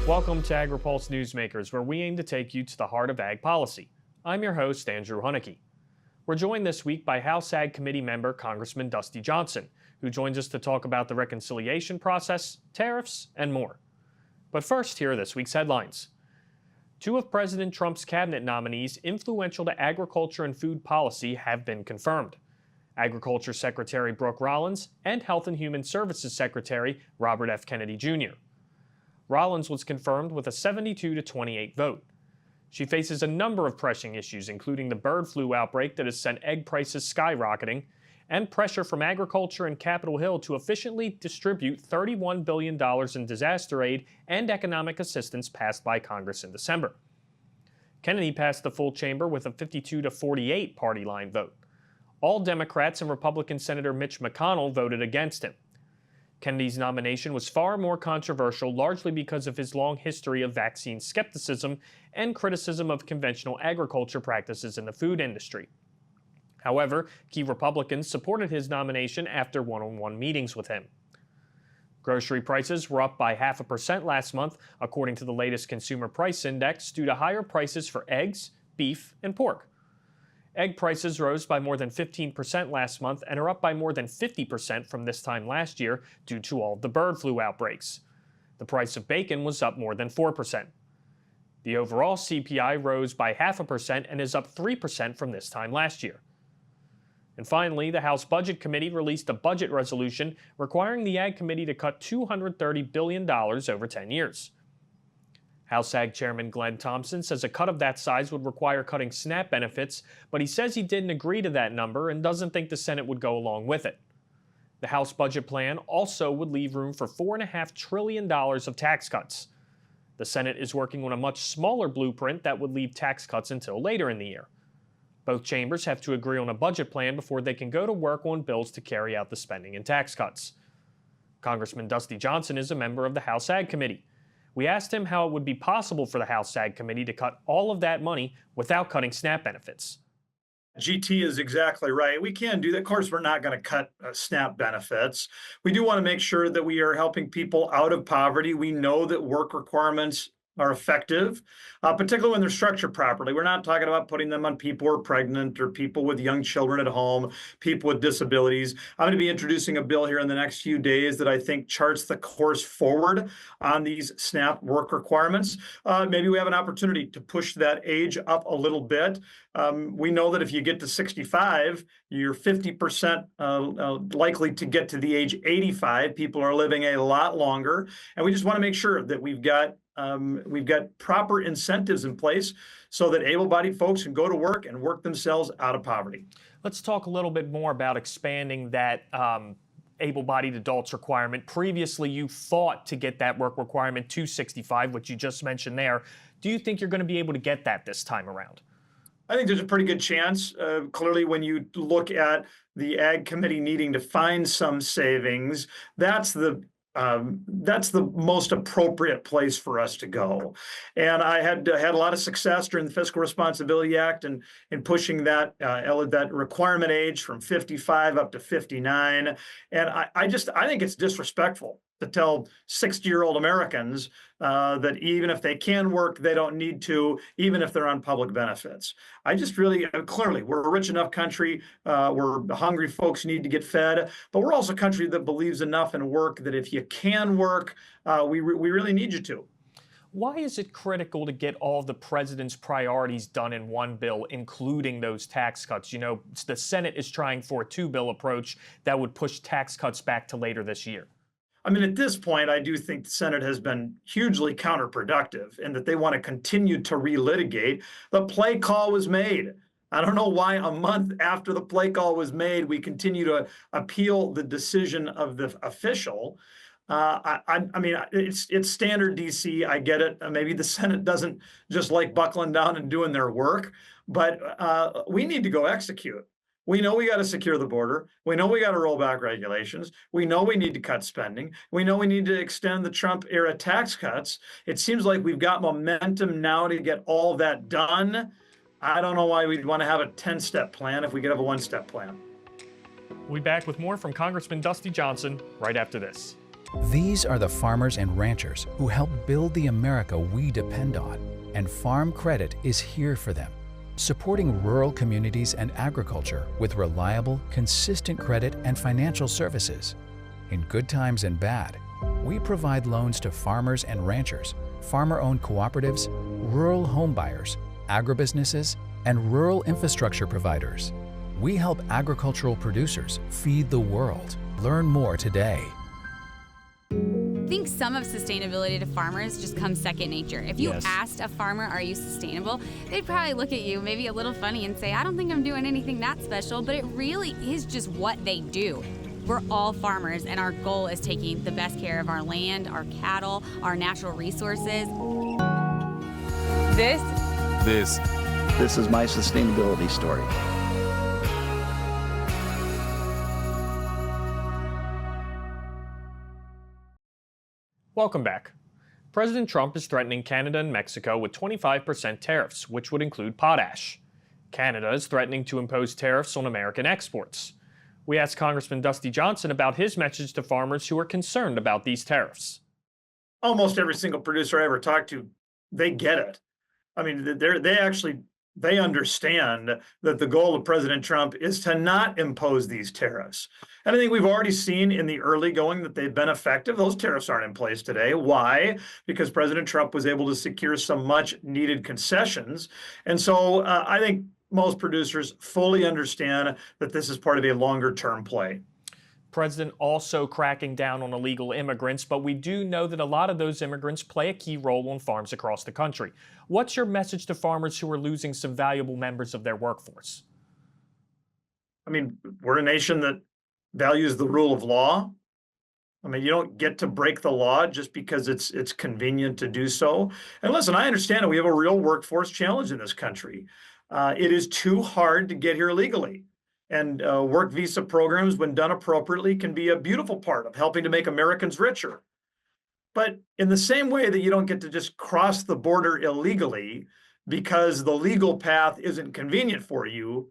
Welcome to Agri-Pulse Newsmakers, where we aim to take you to the heart of ag policy. I'm your host, Andrew Hunnicky. We're joined this week by House Ag Committee member Congressman Dusty Johnson, who joins us to talk about the reconciliation process, tariffs, and more. But first, here are this week's headlines. Two of President Trump's cabinet nominees influential to agriculture and food policy have been confirmed. Agriculture Secretary Brooke Rollins and Health and Human Services Secretary Robert F. Kennedy Jr. Rollins was confirmed with a 72-28 vote. She faces a number of pressing issues, including the bird flu outbreak that has sent egg prices skyrocketing, and pressure from agriculture and Capitol Hill to efficiently distribute $31 billion in disaster aid and economic assistance passed by Congress in December. Kennedy passed the full chamber with a 52-48 party line vote. All Democrats and Republican Senator Mitch McConnell voted against him. Kennedy's nomination was far more controversial, largely because of his long history of vaccine skepticism and criticism of conventional agriculture practices in the food industry. However, key Republicans supported his nomination after one-on-one meetings with him. Grocery prices were up by 0.5% last month, according to the latest Consumer Price Index, due to higher prices for eggs, beef, and pork. Egg prices rose by more than 15% last month and are up by more than 50% from this time last year due to all of the bird flu outbreaks. The price of bacon was up more than 4%. The overall CPI rose by 0.5% and is up 3% from this time last year. And finally, the House Budget Committee released a budget resolution requiring the Ag Committee to cut $230 billion over 10 years. House Ag Chairman Glenn Thompson says a cut of that size would require cutting SNAP benefits, but he says he didn't agree to that number and doesn't think the Senate would go along with it. The House budget plan also would leave room for $4.5 trillion of tax cuts. The Senate is working on a much smaller blueprint that would leave tax cuts until later in the year. Both chambers have to agree on a budget plan before they can go to work on bills to carry out the spending and tax cuts. Congressman Dusty Johnson is a member of the House Ag Committee. We asked him how it would be possible for the House Ag Committee to cut all of that money without cutting SNAP benefits. GT is exactly right. We can do that. Of course, we're not going to cut SNAP benefits. We do want to make sure that we are helping people out of poverty. We know that work requirements are effective, particularly when they're structured properly. We're not talking about putting them on people who are pregnant or people with young children at home, people with disabilities. I'm going to be introducing a bill here in the next few days that I think charts the course forward on these SNAP work requirements. Maybe we have an opportunity to push that age up a little bit. We know that if you get to 65, you're 50% likely to get to the age 85. People are living a lot longer, and we just want to make sure that we've got proper incentives in place so that able-bodied folks can go to work and work themselves out of poverty. Let's talk a little bit more about expanding that able-bodied adults requirement. Previously, you fought to get that work requirement to 65, which you just mentioned there. Do you think you're going to be able to get that this time around? I think there's a pretty good chance. Clearly, when you look at the Ag Committee needing to find some savings, that's the most appropriate place for us to go. And I had a lot of success during the Fiscal Responsibility Act and in pushing that requirement age from 55 up to 59. And I think it's disrespectful to tell 60-year-old Americans that even if they can work, they don't need to, even if they're on public benefits. I just really, clearly, we're a rich enough country where hungry folks need to get fed, but we're also a country that believes enough in work that if you can work, we really need you to. Why is it critical to get all of the president's priorities done in one bill, including those tax cuts? You know, the Senate is trying for a two-bill approach that would push tax cuts back to later this year. I mean, at this point, I do think the Senate has been hugely counterproductive in that they want to continue to relitigate. The play call was made. I don't know why a month after the play call was made, we continue to appeal the decision of the official. I mean, it's standard DC. I get it. Maybe the Senate doesn't just like buckling down and doing their work, but we need to go execute. We know we got to secure the border. We know we got to roll back regulations. We know we need to cut spending. We know we need to extend the Trump era tax cuts. It seems like we've got momentum now to get all that done. I don't know why we'd want to have a 10-step plan if we could have a one-step plan. We'll be back with more from Congressman Dusty Johnson right after this. These are the farmers and ranchers who help build the America we depend on, and Farm Credit is here for them, supporting rural communities and agriculture with reliable, consistent credit and financial services. In good times and bad, we provide loans to farmers and ranchers, farmer-owned cooperatives, rural home buyers, agribusinesses, and rural infrastructure providers. We help agricultural producers feed the world. Learn more today. I think some of sustainability to farmers just comes second nature. If you asked a farmer, are you sustainable? They'd probably look at you maybe a little funny and say, I don't think I'm doing anything that special, but it really is just what they do. We're all farmers, and our goal is taking the best care of our land, our cattle, our natural resources. This is my sustainability story. Welcome back. President Trump is threatening Canada and Mexico with 25% tariffs, which would include potash. Canada is threatening to impose tariffs on American exports. We asked Congressman Dusty Johnson about his message to farmers who are concerned about these tariffs. Almost every single producer I ever talked to, they get it. I mean, they understand that the goal of President Trump is to not impose these tariffs. And I think we've already seen in the early going that they've been effective. Those tariffs aren't in place today. Why? Because President Trump was able to secure some much needed concessions. And so I think most producers fully understand that this is part of a longer term play. President also cracking down on illegal immigrants, but we do know that a lot of those immigrants play a key role on farms across the country. What's your message to farmers who are losing some valuable members of their workforce? I mean, we're a nation that values the rule of law. I mean, you don't get to break the law just because it's convenient to do so. And listen, I understand that we have a real workforce challenge in this country. It is too hard to get here legally. And work visa programs, when done appropriately, can be a beautiful part of helping to make Americans richer. But in the same way that you don't get to just cross the border illegally because the legal path isn't convenient for you,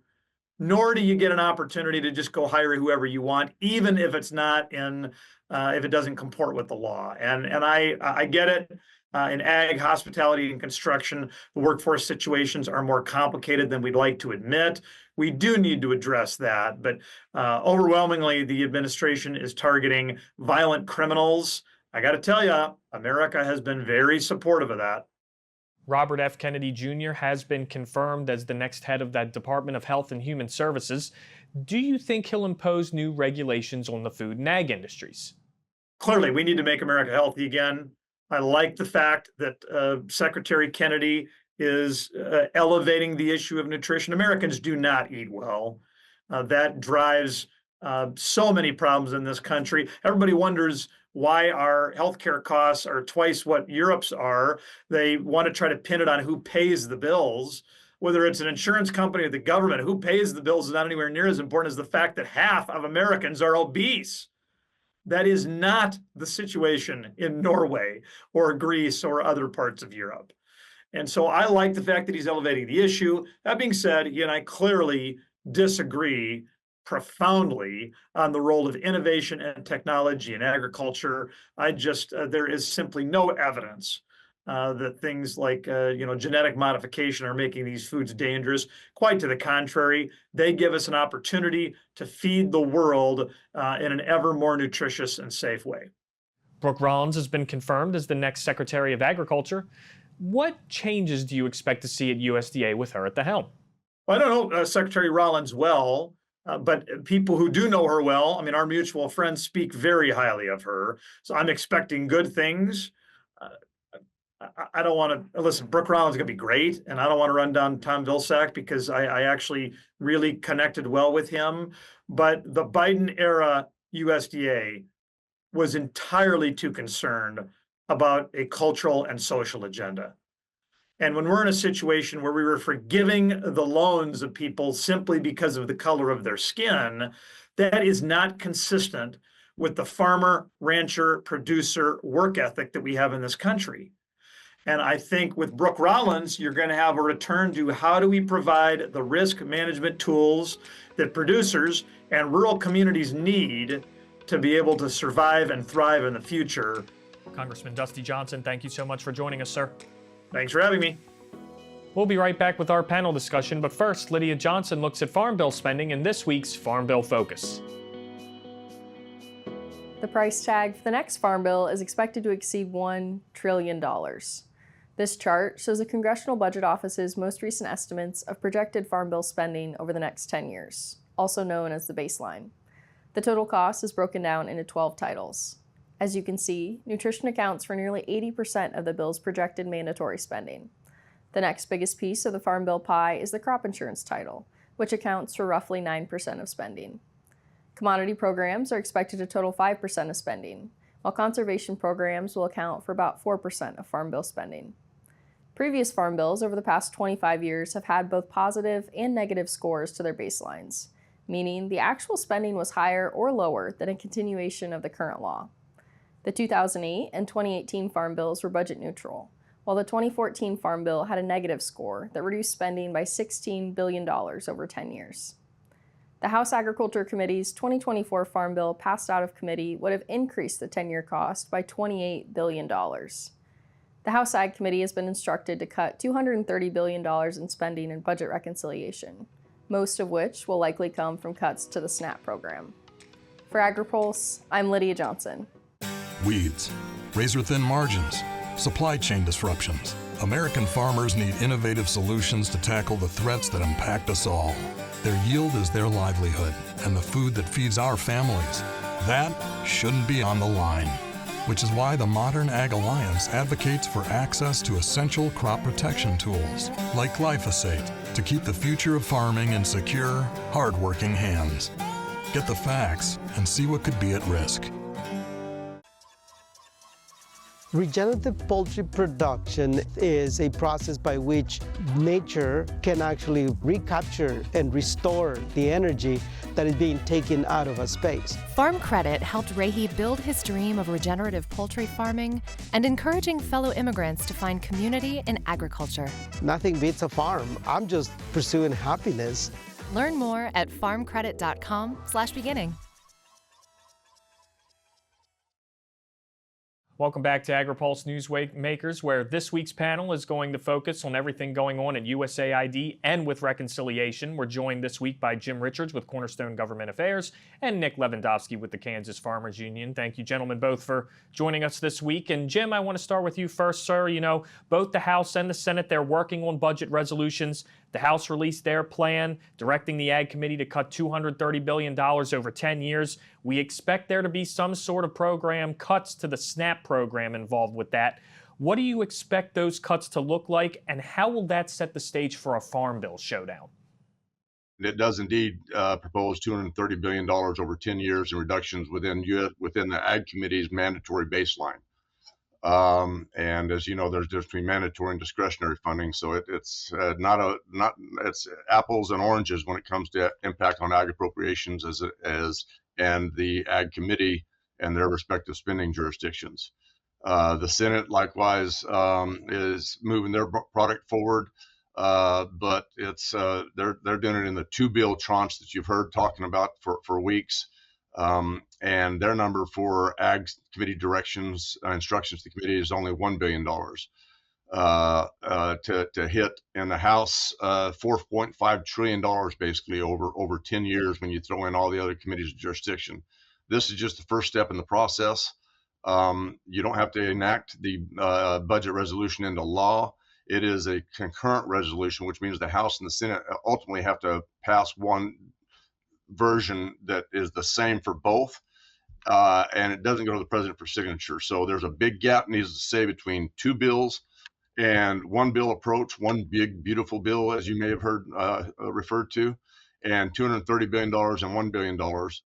nor do you get an opportunity to just go hire whoever you want, even if it's not if it doesn't comport with the law. And I get it. In ag, hospitality, and construction, the workforce situations are more complicated than we'd like to admit. We do need to address that, but overwhelmingly, the administration is targeting violent criminals. I got to tell you, America has been very supportive of that. Robert F. Kennedy Jr. has been confirmed as the next head of that Department of Health and Human Services. Do you think he'll impose new regulations on the food and ag industries? Clearly, we need to make America healthy again. I like the fact that Secretary Kennedy is elevating the issue of nutrition. Americans do not eat well. That drives so many problems in this country. Everybody wonders why our healthcare costs are twice what Europe's are. They want to try to pin it on who pays the bills. Whether it's an insurance company or the government, who pays the bills is not anywhere near as important as the fact that half of Americans are obese. That is not the situation in Norway or Greece or other parts of Europe. And so I like the fact that he's elevating the issue. That being said, he and I clearly disagree profoundly on the role of innovation and technology in agriculture. There is simply no evidence that things like genetic modification are making these foods dangerous. Quite to the contrary, they give us an opportunity to feed the world in an ever more nutritious and safe way. Brooke Rollins has been confirmed as the next Secretary of Agriculture. What changes do you expect to see at USDA with her at the helm? Well, I don't know Secretary Rollins well, but people who do know her well, I mean, our mutual friends speak very highly of her. So I'm expecting good things. I don't want to listen. Brooke Rollins is going to be great, and I don't want to run down Tom Vilsack because I actually really connected well with him. But the Biden era USDA was entirely too concerned about a cultural and social agenda. And when we're in a situation where we were forgiving the loans of people simply because of the color of their skin, that is not consistent with the farmer, rancher, producer work ethic that we have in this country. And I think with Brooke Rollins, you're going to have a return to how do we provide the risk management tools that producers and rural communities need to be able to survive and thrive in the future. Congressman Dusty Johnson, thank you so much for joining us, sir. Thanks for having me. We'll be right back with our panel discussion, but first, Lydia Johnson looks at Farm Bill spending in this week's Farm Bill Focus. The price tag for the next Farm Bill is expected to exceed $1 trillion. This chart shows the Congressional Budget Office's most recent estimates of projected Farm Bill spending over the next 10 years, also known as the baseline. The total cost is broken down into 12 titles. As you can see, nutrition accounts for nearly 80% of the bill's projected mandatory spending. The next biggest piece of the Farm Bill pie is the crop insurance title, which accounts for roughly 9% of spending. Commodity programs are expected to total 5% of spending, while conservation programs will account for about 4% of Farm Bill spending. Previous Farm Bills over the past 25 years have had both positive and negative scores to their baselines, meaning the actual spending was higher or lower than a continuation of the current law. The 2008 and 2018 Farm Bills were budget neutral, while the 2014 Farm Bill had a negative score that reduced spending by $16 billion over 10 years. The House Agriculture Committee's 2024 Farm Bill passed out of committee would have increased the 10-year cost by $28 billion. The House Ag Committee has been instructed to cut $230 billion in spending in budget reconciliation, most of which will likely come from cuts to the SNAP program. For Agri-Pulse, I'm Lydia Johnson. Weeds, razor-thin margins, supply chain disruptions. American farmers need innovative solutions to tackle the threats that impact us all. Their yield is their livelihood and the food that feeds our families. That shouldn't be on the line, which is why the Modern Ag Alliance advocates for access to essential crop protection tools like glyphosate to keep the future of farming in secure, hard-working hands. Get the facts and see what could be at risk. Regenerative poultry production is a process by which nature can actually recapture and restore the energy that is being taken out of a space. Farm Credit helped Rahi build his dream of regenerative poultry farming and encouraging fellow immigrants to find community in agriculture. Nothing beats a farm. I'm just pursuing happiness. Learn more at farmcredit.com/beginning. Welcome back to Agri-Pulse Newsmakers, where this week's panel is going to focus on everything going on at USAID and with reconciliation. We're joined this week by Jim Richards with Cornerstone Government Affairs and Nick Levendofsky with the Kansas Farmers Union. Thank you, gentlemen, both for joining us this week. And Jim, I want to start with you first, sir. You know, both the House and the Senate, they're working on budget resolutions. The House released their plan, directing the Ag Committee to cut $230 billion over 10 years. We expect there to be some sort of program cuts to the SNAP program involved with that. What do you expect those cuts to look like, and how will that set the stage for a Farm Bill showdown? It does indeed propose $230 billion over 10 years in reductions within the Ag Committee's mandatory baseline. And as you know, there's difference between mandatory and discretionary funding. So it's it's apples and oranges when it comes to impact on ag appropriations and the Ag Committee and their respective spending jurisdictions. The Senate likewise is moving their product forward, but it's they're doing it in the two bill tranche that you've heard talking about for weeks. And their number for Ag Committee instructions to the committee is only $1 billion to hit in the House, $4.5 trillion basically over 10 years when you throw in all the other committees of jurisdiction. This is just the first step in the process. You don't have to enact the budget resolution into law. It is a concurrent resolution, which means the House and the Senate ultimately have to pass one version that is the same for both, and it doesn't go to the president for signature. So there's a big gap, needs to say, between two bills and one bill approach, one big, beautiful bill, as you may have heard referred to, and $230 billion and $1 billion.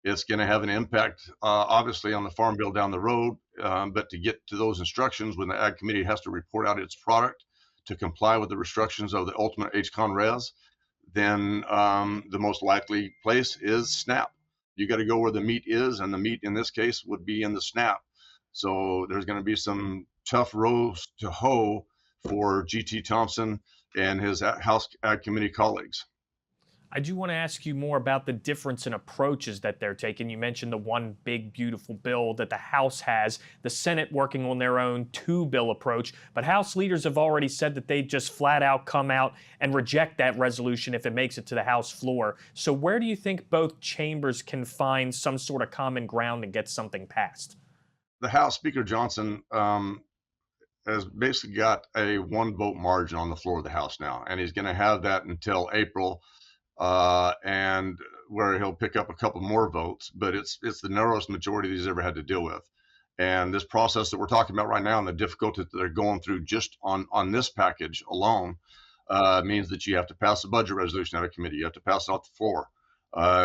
It's going to have an impact, obviously, on the Farm Bill down the road, but to get to those instructions, when the Ag Committee has to report out its product to comply with the restrictions of the ultimate HCON res, then the most likely place is SNAP. You got to go where the meat is, and the meat in this case would be in the SNAP. So there's going to be some tough rows to hoe for G.T. Thompson and his House Ag Committee colleagues. I do want to ask you more about the difference in approaches that they're taking. You mentioned the one big, beautiful bill that the House has, the Senate working on their own two-bill approach, but House leaders have already said that they just flat out come out and reject that resolution if it makes it to the House floor. So where do you think both chambers can find some sort of common ground and get something passed? The House Speaker Johnson has basically got a one-vote margin on the floor of the House now, and he's going to have that until April. And where he'll pick up a couple more votes, but it's the narrowest majority that he's ever had to deal with. And this process that we're talking about right now and the difficulty that they're going through just on this package alone means that you have to pass a budget resolution out of committee. You have to pass it off the floor.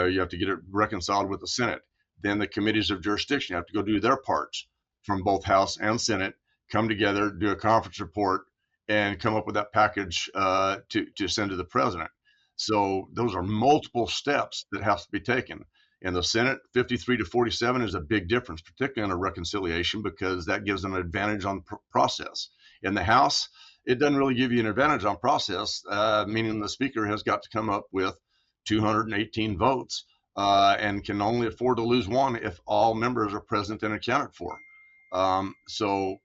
You have to get it reconciled with the Senate. Then the committees of jurisdiction have to go do their parts from both House and Senate, come together, do a conference report, and come up with that package to send to the president. So those are multiple steps that have to be taken. In the Senate, 53 to 47 is a big difference, particularly on a reconciliation, because that gives them an advantage on process. In the House, it doesn't really give you an advantage on process, meaning the Speaker has got to come up with 218 votes and can only afford to lose one if all members are present and accounted for. So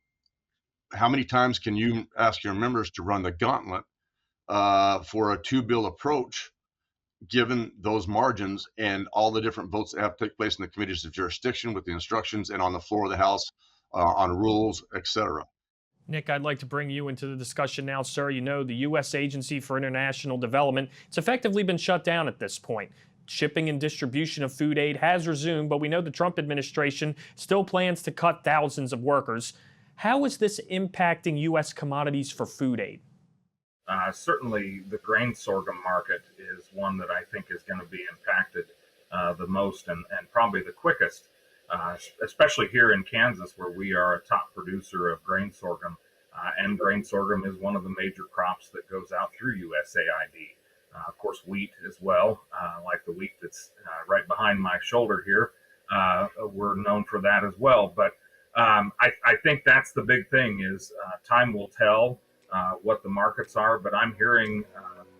how many times can you ask your members to run the gauntlet for a two-bill approach, given those margins and all the different votes that have to take place in the committees of jurisdiction with the instructions and on the floor of the House on rules, etc. Nick, I'd like to bring you into the discussion now, sir. You know, the U.S. Agency for International Development, it's effectively been shut down at this point. Shipping and distribution of food aid has resumed, but we know the Trump administration still plans to cut thousands of workers. How is this impacting U.S. commodities for food aid? Certainly, the grain sorghum market is one that I think is going to be impacted the most and probably the quickest, especially here in Kansas, where we are a top producer of grain sorghum. And grain sorghum is one of the major crops that goes out through USAID. Of course, wheat as well, like the wheat that's right behind my shoulder here. We're known for that as well. But I think that's the big thing is time will tell what the markets are, but I'm hearing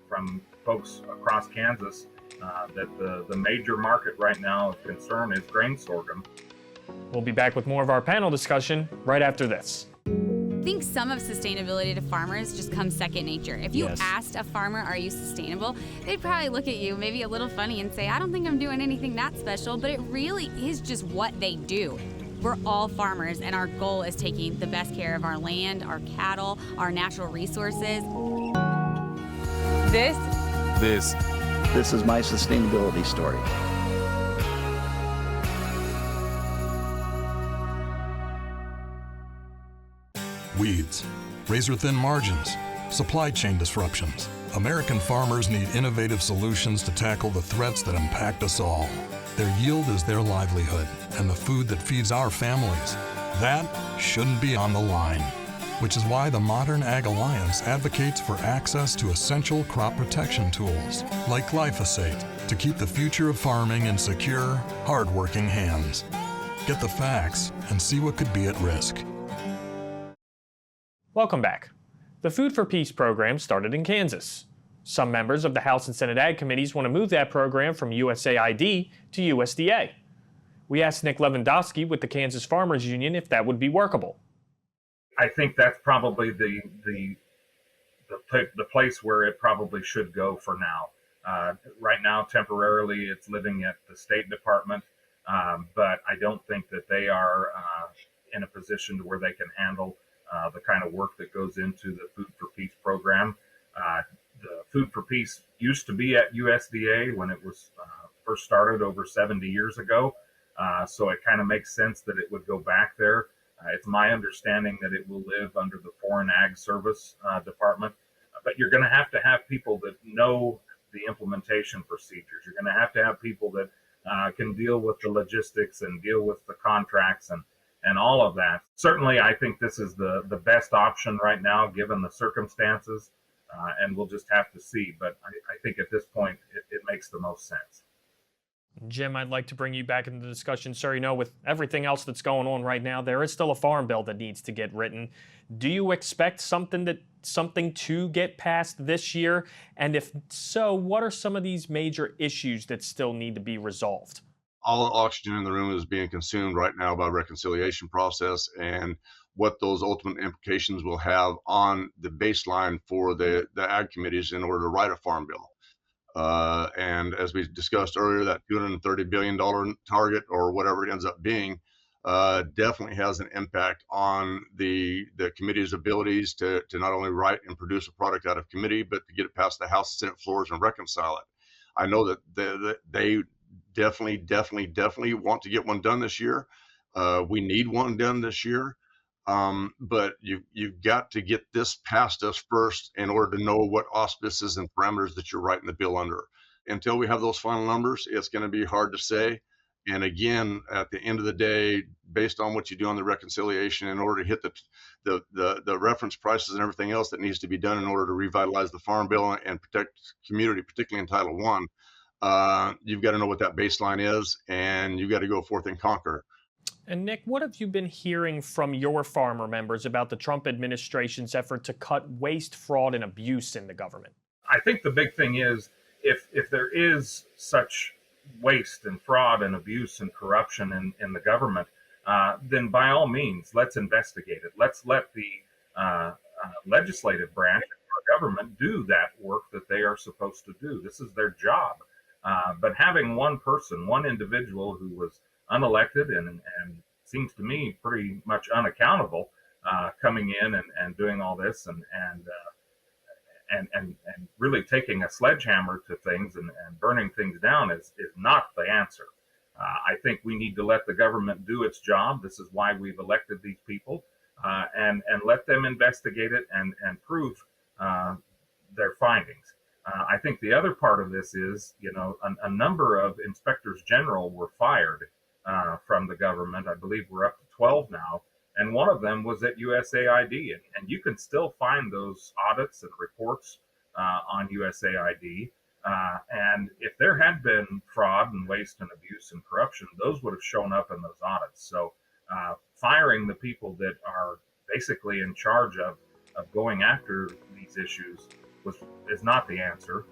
from folks across Kansas that the major market right now of concern is grain sorghum. We'll be back with more of our panel discussion right after this. I think some of sustainability to farmers just comes second nature. If you asked a farmer, are you sustainable? They'd probably look at you maybe a little funny and say, I don't think I'm doing anything that special, but it really is just what they do. We're all farmers, and our goal is taking the best care of our land, our cattle, our natural resources. This is my sustainability story. Weeds, razor-thin margins, supply chain disruptions. American farmers need innovative solutions to tackle the threats that impact us all. Their yield is their livelihood and the food that feeds our families. That shouldn't be on the line, which is why the Modern Ag Alliance advocates for access to essential crop protection tools like glyphosate to keep the future of farming in secure, hard-working hands. Get the facts and see what could be at risk. Welcome back. The Food for Peace program started in Kansas. Some members of the House and Senate Ag Committees want to move that program from USAID to USDA. We asked Nick Levendofsky with the Kansas Farmers Union if that would be workable. I think that's probably the place where it probably should go for now. Right now, temporarily, it's living at the State Department, but I don't think that they are in a position to where they can handle the kind of work that goes into the Food for Peace program. The Food for Peace used to be at USDA when it was first started over 70 years ago. So it kind of makes sense that it would go back there. It's my understanding that it will live under the Foreign Ag Service Department. But you're going to have people that know the implementation procedures. You're going to have people that can deal with the logistics and deal with the contracts and all of that. Certainly, I think this is the best option right now, given the circumstances. And we'll just have to see. But I think at this point, it makes the most sense. Jim, I'd like to bring you back into the discussion. Sir, with everything else that's going on right now, there is still a farm bill that needs to get written. Do you expect something to get passed this year? And if so, what are some of these major issues that still need to be resolved? All oxygen in the room is being consumed right now by reconciliation process, and what those ultimate implications will have on the baseline for the ag committees in order to write a farm bill. And as we discussed earlier, that $230 billion target, or whatever it ends up being, definitely has an impact on the committee's abilities to not only write and produce a product out of committee, but to get it past the House and Senate floors and reconcile it. I know that they definitely want to get one done this year. We need one done this year. But you've got to get this past us first in order to know what auspices and parameters that you're writing the bill under. Until we have those final numbers, it's going to be hard to say. And again, at the end of the day, based on what you do on the reconciliation, in order to hit the reference prices and everything else that needs to be done in order to revitalize the farm bill and protect community, particularly in Title I, you've got to know what that baseline is, and you've got to go forth and conquer. And Nick, what have you been hearing from your farmer members about the Trump administration's effort to cut waste, fraud, and abuse in the government? I think the big thing is if there is such waste and fraud and abuse and corruption in the government, then by all means, let's investigate it. Let's let the legislative branch of our government do that work that they are supposed to do. This is their job. But having one person, one individual who was unelected and seems to me pretty much unaccountable, coming in and doing all this and really taking a sledgehammer to things and burning things down is not the answer. I think we need to let the government do its job. This is why we've elected these people, and let them investigate it and prove their findings. I think the other part of this is, a number of inspectors general were fired from the government. I believe we're up to 12 now. And one of them was at USAID. And you can still find those audits and reports on USAID. And if there had been fraud and waste and abuse and corruption, those would have shown up in those audits. So firing the people that are basically in charge of going after these issues is not the answer.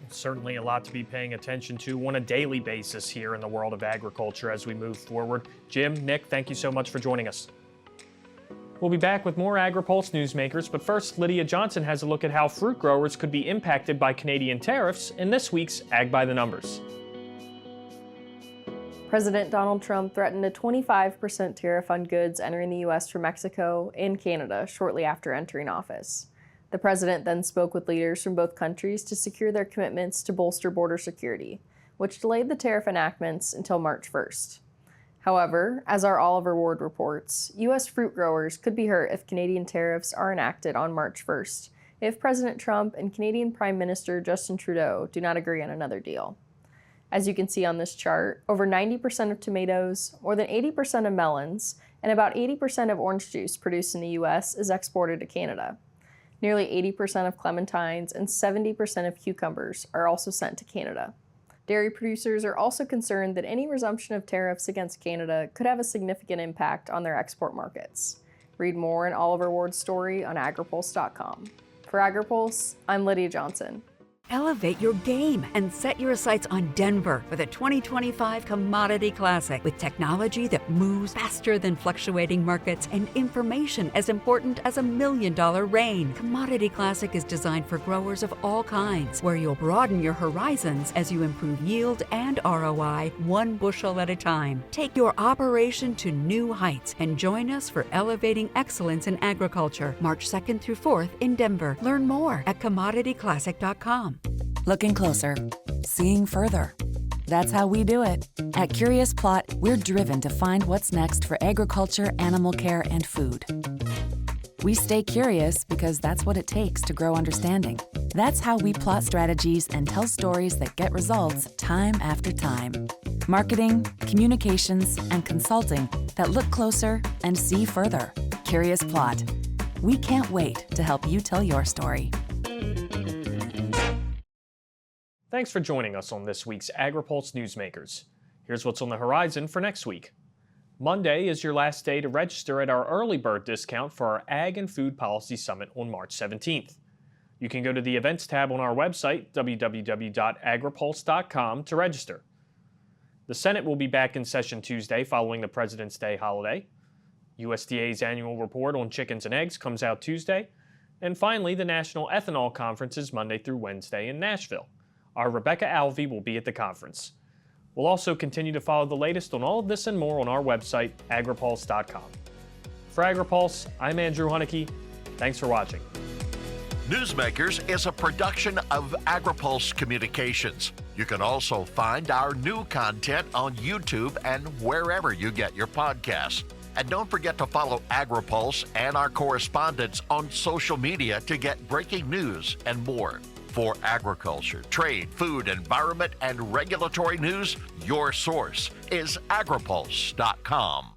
Certainly a lot to be paying attention to on a daily basis here in the world of agriculture as we move forward. Jim, Nick, thank you so much for joining us. We'll be back with more Agri-Pulse Newsmakers, but first, Lydia Johnson has a look at how fruit growers could be impacted by Canadian tariffs in this week's Ag by the Numbers. President Donald Trump threatened a 25% tariff on goods entering the U.S. from Mexico and Canada shortly after entering office. The president then spoke with leaders from both countries to secure their commitments to bolster border security, which delayed the tariff enactments until March 1st. However, as our Oliver Ward reports, U.S. fruit growers could be hurt if Canadian tariffs are enacted on March 1st if President Trump and Canadian Prime Minister Justin Trudeau do not agree on another deal. As you can see on this chart, over 90% of tomatoes, more than 80% of melons, and about 80% of orange juice produced in the U.S. is exported to Canada. Nearly 80% of clementines and 70% of cucumbers are also sent to Canada. Dairy producers are also concerned that any resumption of tariffs against Canada could have a significant impact on their export markets. Read more in Oliver Ward's story on agripulse.com. For AgriPulse, I'm Lydia Johnson. Elevate your game and set your sights on Denver for the 2025 Commodity Classic with technology that moves faster than fluctuating markets and information as important as $1 million rain. Commodity Classic is designed for growers of all kinds, where you'll broaden your horizons as you improve yield and ROI 1 bushel at a time. Take your operation to new heights and join us for Elevating Excellence in Agriculture, March 2nd through 4th in Denver. Learn more at commodityclassic.com. Looking closer, seeing further. That's how we do it. At Curious Plot, we're driven to find what's next for agriculture, animal care, and food. We stay curious because that's what it takes to grow understanding. That's how we plot strategies and tell stories that get results time after time. Marketing, communications, and consulting that look closer and see further. Curious Plot. We can't wait to help you tell your story. Thanks for joining us on this week's Agri-Pulse Newsmakers. Here's what's on the horizon for next week. Monday is your last day to register at our early bird discount for our Ag and Food Policy Summit on March 17th. You can go to the events tab on our website, www.agripulse.com, to register. The Senate will be back in session Tuesday following the President's Day holiday. USDA's annual report on chickens and eggs comes out Tuesday. And finally, the National Ethanol Conference is Monday through Wednesday in Nashville. Our Rebecca Alvey will be at the conference. We'll also continue to follow the latest on all of this and more on our website, agripulse.com. For Agri-Pulse, I'm Andrew Hunnicky. Thanks for watching. Newsmakers is a production of Agri-Pulse Communications. You can also find our new content on YouTube and wherever you get your podcasts. And don't forget to follow Agri-Pulse and our correspondents on social media to get breaking news and more. For agriculture, trade, food, environment, and regulatory news, your source is agripulse.com.